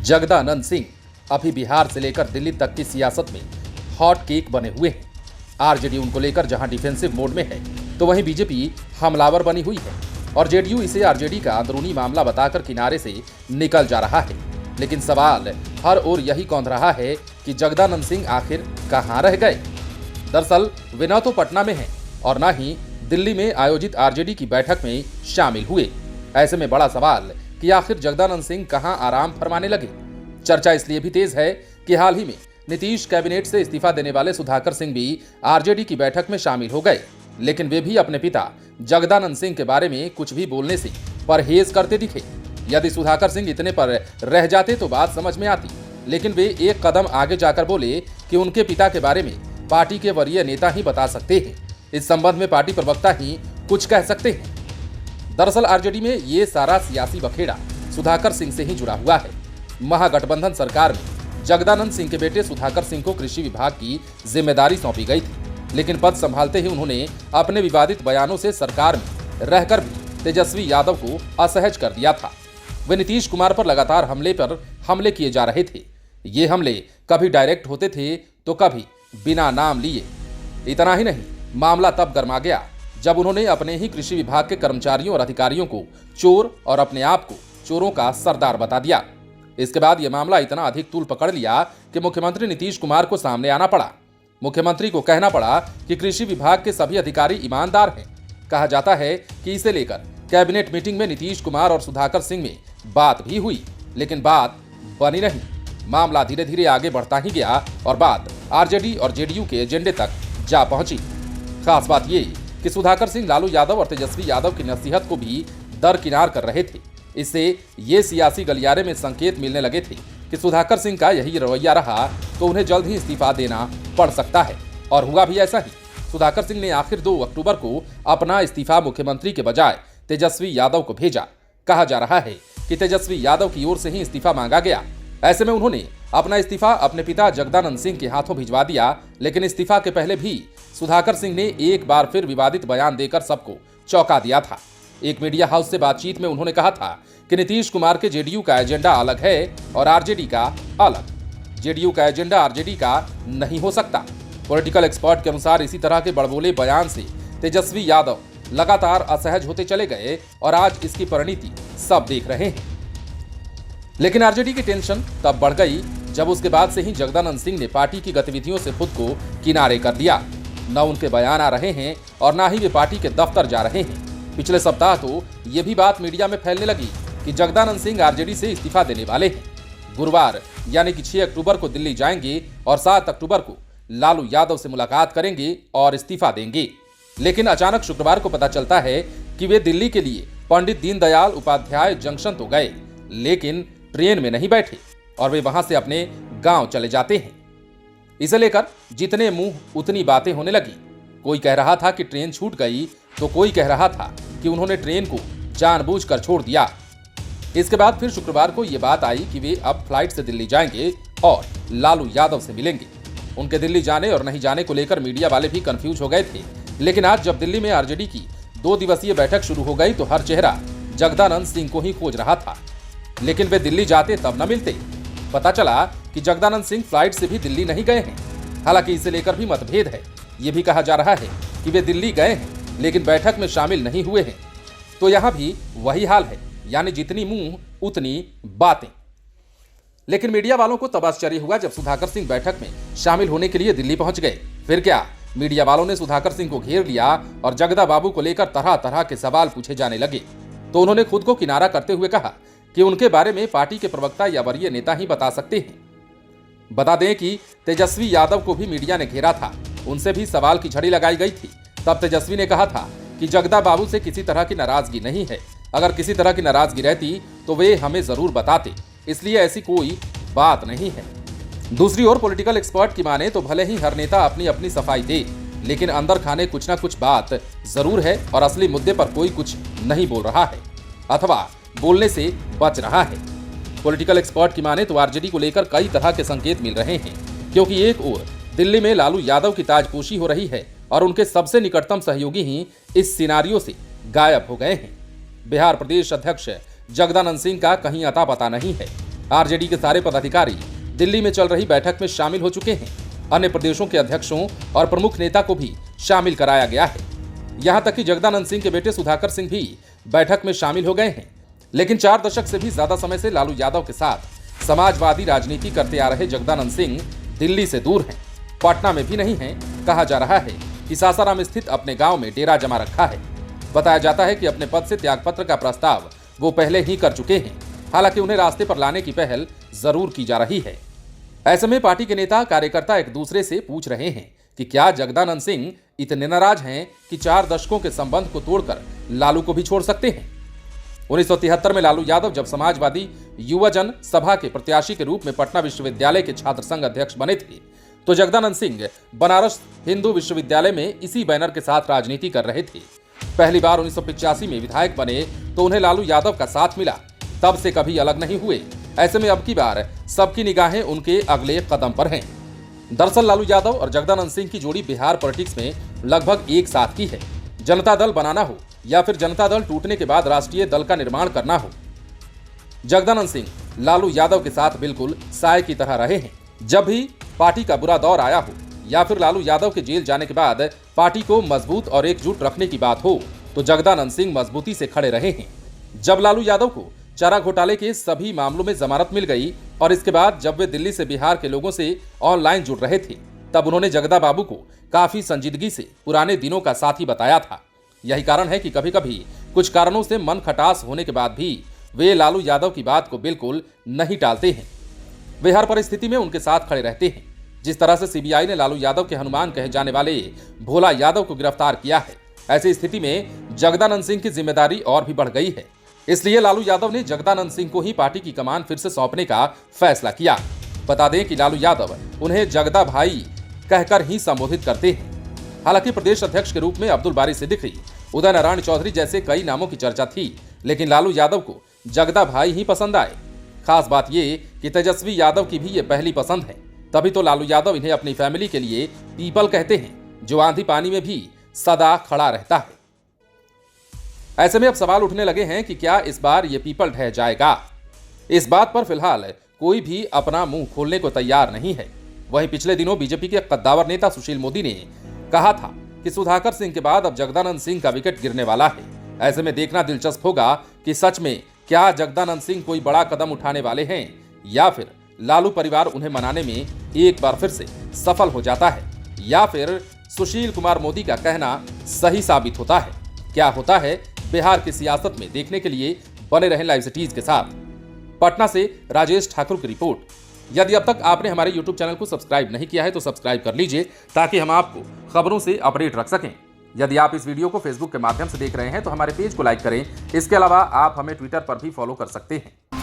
जगदानंद सिंह अभी बिहार से लेकर दिल्ली तक की सियासत में हॉट केक बने हुए हैं। आरजेडी उनको लेकर जहां डिफेंसिव मोड में है, तो वहीं बीजेपी हमलावर बनी हुई है और जेडीयू इसे आरजेडी का अंदरूनी मामला बताकर किनारे से निकल जा रहा है। लेकिन सवाल हर ओर यही कौंध रहा है कि जगदानंद सिंह आखिर कहां रह गए। दरअसल वे न तो पटना में हैं और न ही दिल्ली में आयोजित आरजेडी की बैठक में शामिल हुए। ऐसे में बड़ा सवाल कि आखिर जगदानंद सिंह कहां आराम फरमाने लगे। चर्चा इसलिए भी तेज है कि हाल ही में नीतीश कैबिनेट से इस्तीफा देने वाले सुधाकर सिंह भी आरजेडी की बैठक में शामिल हो गए, लेकिन वे भी अपने पिता जगदानंद सिंह के बारे में कुछ भी बोलने से परहेज करते दिखे। यदि सुधाकर सिंह इतने पर रह जाते तो बात समझ में आती, लेकिन वे एक कदम आगे जाकर बोले कि उनके पिता के बारे में पार्टी के वरीय नेता ही बता सकते हैं। इस संबंध में पार्टी प्रवक्ता ही कुछ कह सकते हैं। दरअसल आरजेडी में ये सारा सियासी बखेड़ा सुधाकर सिंह से ही जुड़ा हुआ है। महागठबंधन सरकार में जगदानंद सिंह के बेटे सुधाकर सिंह को कृषि विभाग की जिम्मेदारी सौंपी गई थी, लेकिन पद संभालते ही उन्होंने अपने विवादित बयानों से सरकार में रहकर भी तेजस्वी यादव को असहज कर दिया था। वे नीतीश कुमार पर लगातार हमले किए जा रहे थे। ये हमले कभी डायरेक्ट होते थे तो कभी बिना नाम लिए। इतना ही नहीं, मामला तब गर्मा गया जब उन्होंने अपने ही कृषि विभाग के कर्मचारियों और अधिकारियों को चोर और अपने आप को चोरों का सरदार बता दिया। इसके बाद यह मामला इतना अधिक तूल पकड़ लिया कि मुख्यमंत्री नीतीश कुमार को सामने आना पड़ा। मुख्यमंत्री को कहना पड़ा कि कृषि विभाग के सभी अधिकारी ईमानदार हैं। कहा जाता है कि इसे लेकर कैबिनेट मीटिंग में नीतीश कुमार और सुधाकर सिंह में बात भी हुई, लेकिन बात बनी नहीं। मामला धीरे धीरे आगे बढ़ता ही गया और बात आरजेडी और जेडीयू के एजेंडे तक जा पहुंची। खास बात ये कि सुधाकर सिंह लालू यादव और तेजस्वी यादव की नसीहत को भी दरकिनार कर रहे थे। इससे ये सियासी गलियारे में संकेत मिलने लगे थे कि सुधाकर सिंह का यही रवैया रहा तो उन्हें जल्द ही इस्तीफा देना पड़ सकता है। और हुआ भी ऐसा ही। सुधाकर सिंह ने आखिर 2 अक्टूबर को अपना इस्तीफा मुख्यमंत्री के बजाय तेजस्वी यादव को भेजा। कहा जा रहा है कि तेजस्वी यादव की ओर से ही इस्तीफा मांगा गया। ऐसे में उन्होंने अपना इस्तीफा अपने पिता जगदानंद सिंह के हाथों भिजवा दिया, लेकिन इस्तीफा के पहले भी सुधाकर सिंह ने एक बार फिर विवादित बयान देकर सबको चौंका दिया था। एक मीडिया हाउस से बातचीत में उन्होंने कहा था कि नीतीश कुमार के जेडीयू का एजेंडा अलग है और आरजेडी का अलग। जेडीयू का एजेंडा आरजेडी का नहीं हो सकता। पॉलिटिकल एक्सपर्ट के अनुसार इसी तरह के बड़बोले बयान से तेजस्वी यादव लगातार असहज होते चले गए और आज इसकी परिणति सब देख रहे हैं। लेकिन आरजेडी की टेंशन तब बढ़ गई जब उसके बाद से ही जगदानंद सिंह ने पार्टी की गतिविधियों से खुद को किनारे कर दिया। न उनके बयान आ रहे हैं और न ही वे पार्टी के दफ्तर जा रहे हैं। पिछले सप्ताह तो ये भी बात मीडिया में फैलने लगी कि जगदानंद सिंह आरजेडी से इस्तीफा देने वाले हैं। गुरुवार यानी कि 6 अक्टूबर को दिल्ली जाएंगे और 7 अक्टूबर को लालू यादव से मुलाकात करेंगे और इस्तीफा देंगे। लेकिन अचानक शुक्रवार को पता चलता है कि वे दिल्ली के लिए पंडित दीनदयाल उपाध्याय जंक्शन तो गए, लेकिन ट्रेन में नहीं बैठे और वे वहां से अपने गांव चले जाते हैं। इसे लेकर जितने मुंह उतनी बातें होने लगी। कोई कह रहा था कि ट्रेन छूट गई तो कोई कह रहा था कि उन्होंने ट्रेन को जानबूझकर छोड़ दिया। इसके बाद फिर शुक्रवार को यह बात आई कि वे अब फ्लाइट से दिल्ली जाएंगे और लालू यादव से मिलेंगे। उनके दिल्ली जाने और नहीं जाने को लेकर मीडिया वाले भी कंफ्यूज हो गए थे। लेकिन आज जब दिल्ली में आरजेडी की 2 दिवसीय बैठक शुरू हो गई तो हर चेहरा जगदानंद सिंह को ही खोज रहा था। लेकिन वे दिल्ली जाते तब न मिलते। पता चला कि जगदानंद सिंह फ्लाइट से भी दिल्ली नहीं गए हैं। हालांकि इसे लेकर भी मतभेद है। ये भी कहा जा रहा है कि वे दिल्ली गए हैं लेकिन बैठक में शामिल नहीं हुए हैं। तो यहां भी वही हाल है, यानी जितनी मुंह उतनी बातें। लेकिन मीडिया वालों को तब आश्चर्य हुआ जब सुधाकर सिंह बैठक में शामिल होने के लिए दिल्ली पहुंच गए। फिर क्या, मीडिया वालों ने सुधाकर सिंह को घेर लिया और जगदा बाबू को लेकर तरह तरह के सवाल पूछे जाने लगे। तो उन्होंने खुद को किनारा करते हुए कहा कि उनके बारे में पार्टी के प्रवक्ता या वरीय नेता ही बता सकते हैं। बता दें कि तेजस्वी यादव को भी मीडिया ने घेरा था। उनसे भी सवाल की झड़ी लगाई गई थी। तब तेजस्वी ने कहा था कि जगदा बाबू से किसी तरह की नाराजगी नहीं है। अगर किसी तरह की नाराजगी रहती तो वे हमें जरूर बताते, इसलिए ऐसी कोई बात नहीं है। दूसरी ओर पॉलिटिकल एक्सपर्ट की माने तो भले ही हर नेता अपनी अपनी सफाई दे, लेकिन अंदर खाने कुछ ना कुछ बात जरूर है और असली मुद्दे पर कोई कुछ नहीं बोल रहा है अथवा बोलने से बच रहा है। पॉलिटिकल एक्सपर्ट की माने तो आरजेडी को लेकर कई तरह के संकेत मिल रहे हैं, क्योंकि एक ओर दिल्ली में लालू यादव की ताजपोशी हो रही है और उनके सबसे निकटतम सहयोगी ही इस सिनारियो से गायब हो गए हैं। बिहार प्रदेश अध्यक्ष जगदानंद सिंह का कहीं अता पता नहीं है। आरजेडी के सारे पदाधिकारी दिल्ली में चल रही बैठक में शामिल हो चुके हैं। अन्य प्रदेशों के अध्यक्षों और प्रमुख नेता को भी शामिल कराया गया है। यहां तक कि जगदानंद सिंह के बेटे सुधाकर सिंह भी बैठक में शामिल हो गए हैं। लेकिन 4 दशक से भी ज्यादा समय से लालू यादव के साथ समाजवादी राजनीति करते आ रहे जगदानंद सिंह दिल्ली से दूर हैं, पटना में भी नहीं हैं। कहा जा रहा है कि सासाराम स्थित अपने गांव में डेरा जमा रखा है। बताया जाता है कि अपने पद से त्यागपत्र का प्रस्ताव वो पहले ही कर चुके हैं। हालांकि उन्हें रास्ते पर लाने की पहल जरूर की जा रही है। ऐसे में पार्टी के नेता कार्यकर्ता एक दूसरे से पूछ रहे हैं कि क्या जगदानंद सिंह इतने नाराज हैं कि 4 दशकों के संबंध को तोड़कर लालू को भी छोड़ सकते हैं। 1973 में लालू यादव जब समाजवादी युवा जन सभा के प्रत्याशी के रूप में पटना विश्वविद्यालय के छात्र संघ अध्यक्ष बने थे, तो जगदानंद सिंह बनारस हिंदू विश्वविद्यालय में इसी बैनर के साथ राजनीति कर रहे थे। पहली बार 1985 में विधायक बने तो उन्हें लालू यादव का साथ मिला, तब से कभी अलग नहीं हुए। ऐसे में अब की बार सबकी निगाहें उनके अगले कदम पर हैं। दरअसल लालू यादव और जगदानंद सिंह की जोड़ी बिहार पॉलिटिक्स में लगभग एक साथ की है। जनता दल बनाना हो या फिर जनता दल टूटने के बाद राष्ट्रीय दल का निर्माण करना हो, जगदानंद सिंह लालू यादव के साथ बिल्कुल साय की तरह रहे हैं। जब भी पार्टी का बुरा दौर आया हो या फिर लालू यादव के जेल जाने के बाद पार्टी को मजबूत और एकजुट रखने की बात हो, तो जगदानंद सिंह मजबूती से खड़े रहे हैं। जब लालू यादव को चारा घोटाले के सभी मामलों में जमानत मिल गई और इसके बाद जब वे दिल्ली से बिहार के लोगों से ऑनलाइन जुड़ रहे थे, तब उन्होंने जगदा बाबू को काफी संजीदगी से पुराने दिनों का साथी बताया था। यही कारण है कि कभी कभी कुछ कारणों से मन खटास होने के बाद भी वे लालू यादव की बात को बिल्कुल नहीं टालते हैं। वे हर परिस्थिति में उनके साथ खड़े रहते हैं। जिस तरह से सीबीआई ने लालू यादव के हनुमान कहे जाने वाले भोला यादव को गिरफ्तार किया है, ऐसी स्थिति में जगदानंद सिंह की जिम्मेदारी और भी बढ़ गई है। इसलिए लालू यादव ने जगदानंद सिंह को ही पार्टी की कमान फिर से सौंपने का फैसला किया। बता दें कि लालू यादव उन्हें जगदा भाई कहकर ही संबोधित करते हैं। हालांकि प्रदेश अध्यक्ष के रूप में अब्दुल बारी सिद्दीकी, उदय नारायण चौधरी जैसे कई नामों की चर्चा थी, लेकिन लालू यादव को जगदा भाई ही पसंद आए। खास बात ये कि तेजस्वी यादव की भी ये पहली पसंद है, तभी तो लालू यादव इन्हें अपनी फैमिली के लिए पीपल कहते हैं, जो आंधी पानी में भी सदा खड़ा रहता है। ऐसे में अब सवाल उठने लगे हैं कि क्या इस बार ये पीपल ढह जाएगा। इस बात पर फिलहाल कोई भी अपना मुंह खोलने को तैयार नहीं है। वहीं पिछले दिनों बीजेपी के कद्दावर नेता सुशील मोदी ने कहा था कि सुधाकर सिंह के बाद अब जगदानंद सिंह का विकेट गिरने वाला है। ऐसे में देखना दिलचस्प होगा कि सच में क्या जगदानंद सिंह कोई बड़ा कदम उठाने वाले हैं या फिर लालू परिवार उन्हें मनाने में एक बार फिर से सफल हो जाता है, या फिर सुशील कुमार मोदी का कहना सही साबित होता है। क्या होता है बिहार की सियासत में, देखने के लिए बने रहें लाइव सिटीज के साथ। पटना से राजेश ठाकुर की रिपोर्ट। यदि अब तक आपने हमारे YouTube चैनल को सब्सक्राइब नहीं किया है तो सब्सक्राइब कर लीजिए, ताकि हम आपको खबरों से अपडेट रख सकें। यदि आप इस वीडियो को फेसबुक के माध्यम से देख रहे हैं तो हमारे पेज को लाइक करें। इसके अलावा आप हमें ट्विटर पर भी फॉलो कर सकते हैं।